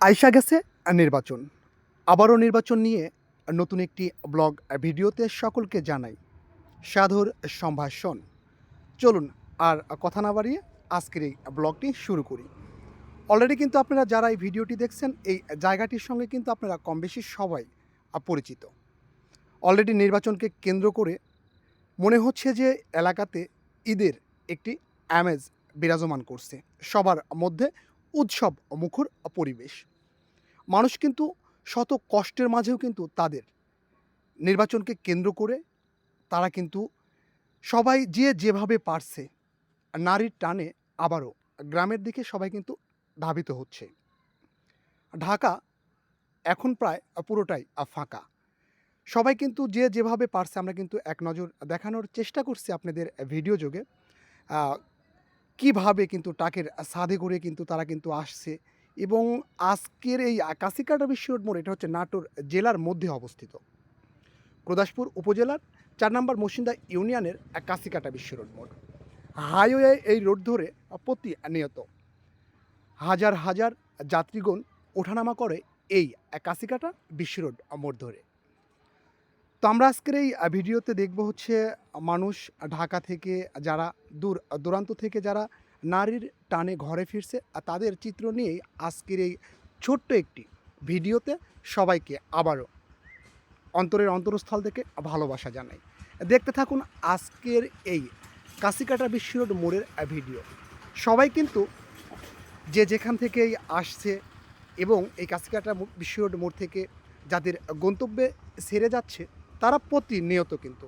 আইসা গেছে নির্বাচন। আবারও নির্বাচন নিয়ে নতুন একটি ব্লগ ভিডিওতে সকলকে জানাই সাদর সম্ভাষণ। চলুন আর কথা না বাড়িয়ে আজকের এই ব্লগটি শুরু করি। অলরেডি কিন্তু আপনারা যারা এই ভিডিওটি দেখছেন এই জায়গাটির সঙ্গে কিন্তু আপনারা কম বেশি সবাই পরিচিত। অলরেডি নির্বাচনকে কেন্দ্র করে মনে হচ্ছে যে এলাকাতে ঈদের একটি আমেজ বিরাজমান করছে। সবার মধ্যে উৎসব মুখর পরিবেশ। মানুষ কিন্তু শত কষ্টের মাঝেও কিন্তু তাদের নির্বাচনকে কেন্দ্র করে তারা কিন্তু সবাই যে যেভাবে পারছে নারীর টানে আবারও গ্রামের দিকে সবাই কিন্তু ধাবিত হচ্ছে। ঢাকা এখন প্রায় পুরোটাই ফাঁকা। সবাই কিন্তু যে যেভাবে পারছে আমরা কিন্তু এক নজর দেখানোর চেষ্টা করছি আপনাদের ভিডিও যোগে। আ কিভাবে কিন্তু টাকের ছাদে করে কিন্তু তারা কিন্তু আসছে এবং আজকের এই কাশিকাটা বিশ্ব রোড মোড় এটা হচ্ছে নাটোর জেলার মধ্যে অবস্থিত। গুরদাসপুর উপজেলার ৪ নম্বর মসিন্দা ইউনিয়নের কাশিকাটা বিশ্ব রোড মোড়। হাইওয়ে এই রোড ধরে প্রতিনিয়ত হাজার হাজার যাত্রীগণ ওঠানামা করে এই কাশিকাটা বিশ্ব রোড মোড় ধরে। তো আমরা আজকের এই ভিডিওতে দেখব হচ্ছে মানুষ ঢাকা থেকে যারা দূর দূরান্ত থেকে যারা নারীর টানে ঘরে ফিরছে তাদের চিত্র নিয়েই আজকের এই ছোট্ট একটি ভিডিওতে সবাইকে আবারও অন্তরের অন্তরস্থল থেকে ভালোবাসা জানাই। দেখতে থাকুন আজকের এই কাশিকাটা বিশ্ব রোড মোড়ের ভিডিও। সবাই কিন্তু যে যেখান থেকেই আসছে এবং এই কাশিকাটা বিশ্ব রোড মোড় থেকে যাদের গন্তব্যে সেরে যাচ্ছে তারা প্রতিনিয়ত কিন্তু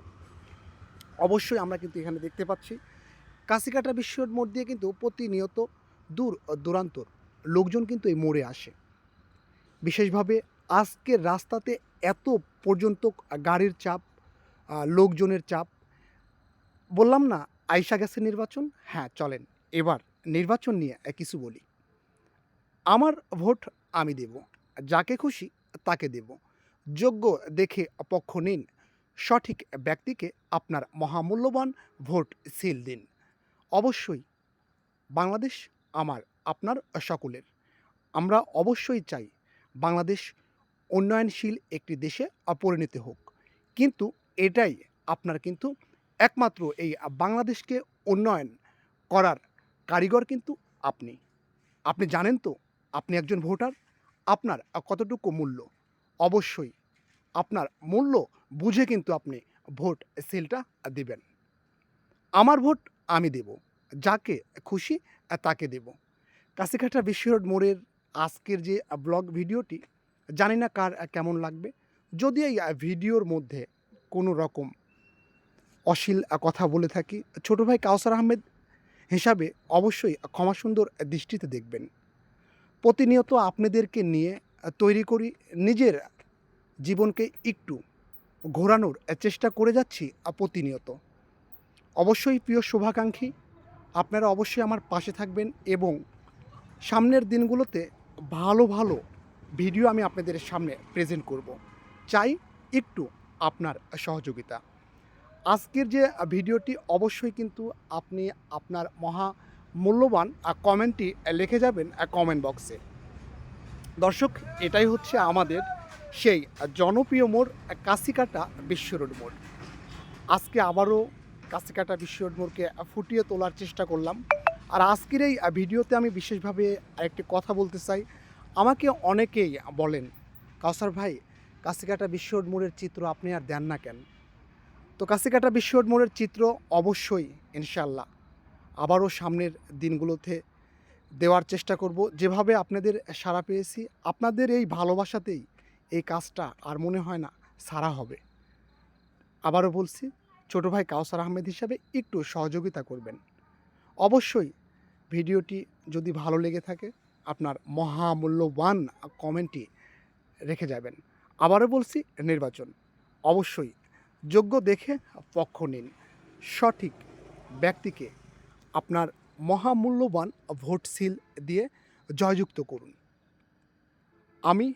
অবশ্যই আমরা কিন্তু এখানে দেখতে পাচ্ছি কাশিকাটা বিশ্ব রোড মোড় দিয়ে কিন্তু প্রতিনিয়ত দূর দূরান্তর লোকজন কিন্তু এই মোড়ে আসে। বিশেষভাবে আজকের রাস্তাতে এত পর্যন্ত গাড়ির চাপ, লোকজনের চাপ। বললাম না আইসা গেছে নির্বাচন? হ্যাঁ, চলেন এবার নির্বাচন নিয়ে কিছু বলি। আমার ভোট আমি দেব, যাকে খুশি তাকে দেব। যোগ্য দেখে পক্ষ নিন, সঠিক ব্যক্তিকে আপনার মহামূল্যবান ভোট সিল দিন। অবশ্যই বাংলাদেশ আমার, আপনার, সকলের। আমরা অবশ্যই চাই বাংলাদেশ উন্নয়নশীল একটি দেশে পরিণত হোক। কিন্তু এটাই আপনার কিন্তু একমাত্র এই বাংলাদেশকে উন্নয়ন করার কারিগর কিন্তু আপনি। আপনি জানেন তো আপনি একজন ভোটার, আপনার কতটুকু মূল্য। অবশ্যই আপনার মূল্য বুঝে কিন্তু আপনি ভোট সিলটা দিবেন। আমার ভোট আমি দেব, যাকে খুশি তাকে দেব। কাশিকাটা বিশ্ব রোড মোড়ের আজকের যে ব্লগ ভিডিওটি জানি না কার কেমন লাগবে। যদি এই ভিডিওর মধ্যে কোনো রকম অশ্লীল কথা বলে থাকি, ছোট ভাই কাউসার আহমেদ হিসাবে অবশ্যই ক্ষমা সুন্দর দৃষ্টিতে দেখবেন। প্রতিনিয়ত আপনাদেরকে নিয়ে তৈরি করি নিজের জীবনকে একটু ঘোরানোর চেষ্টা করে যাচ্ছি প্রতিনিয়ত। অবশ্যই প্রিয় শুভাকাঙ্ক্ষী, আপনারা অবশ্যই আমার পাশে থাকবেন এবং সামনের দিনগুলোতে ভালো ভালো ভিডিও আমি আপনাদের সামনে প্রেজেন্ট করব। চাই একটু আপনার সহযোগিতা। আজকের যে ভিডিওটি অবশ্যই কিন্তু আপনি আপনার মহা মূল্যবান কমেন্টটি লিখে যাবেন কমেন্ট বক্সে। দর্শক, এটাই হচ্ছে আমাদের সেই জনপ্রিয় মোড় কাশিকাটা বিশ্ব রোড মোড়। আজকে আবারও কাশিকাটা বিশ্ব রোড মোড়কে ফুটিয়ে তোলার চেষ্টা করলাম। আর আজকের এই ভিডিওতে আমি বিশেষভাবে আরেকটি কথা বলতে চাই। আমাকে অনেকেই বলেন, কাউসার ভাই কাশিকাটা বিশ্ব রোড মোড়ের চিত্র আপনি আর দেন না কেন? তো কাশিকাটা বিশ্ব রোড মোড়ের চিত্র অবশ্যই ইনশাআল্লাহ আবারও সামনের দিনগুলোতে দেওয়ার চেষ্টা করব। যেভাবে আপনাদের সাড়া পেয়েছি, আপনাদের এই ভালোবাসাতেই এই কাজটা আর মনে হয় না সারা হবে। আবারও বলছি, ছোট ভাই কাউসার আহমেদ হিসাবে একটু সহযোগিতা করবেন। অবশ্যই ভিডিওটি যদি ভালো লেগে থাকে আপনার মহামূল্যবান কমেন্টটি রেখে যাবেন। আবারও বলছি, নির্বাচন অবশ্যই যোগ্য দেখে পক্ষ নিন, সঠিক ব্যক্তিকে আপনার মহামূল্যবান ভোট সিল দিয়ে জয়যুক্ত করুন। আমি,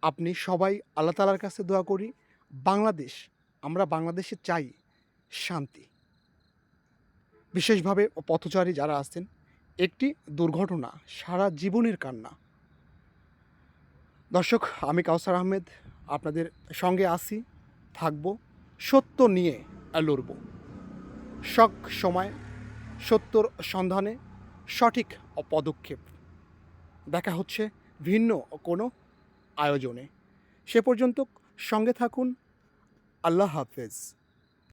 আপনি সবাই আল্লাহ তাআলার কাছে দোয়া করি বাংলাদেশ, আমরা বাংলাদেশে চাই শান্তি। বিশেষভাবে পথচারী যারা আছেন, একটি দুর্ঘটনা সারা জীবনের কান্না। দর্শক, আমি কাউসার আহমেদ আপনাদের সঙ্গে আছি, থাকবো, সত্য নিয়ে লড়ব। সব সময় সত্যর সন্ধানে সঠিক পদক্ষেপ। দেখা হচ্ছে ভিন্ন কোনো আয়োজনে। সে পর্যন্ত সঙ্গে থাকুন। আল্লাহ হাফেজ।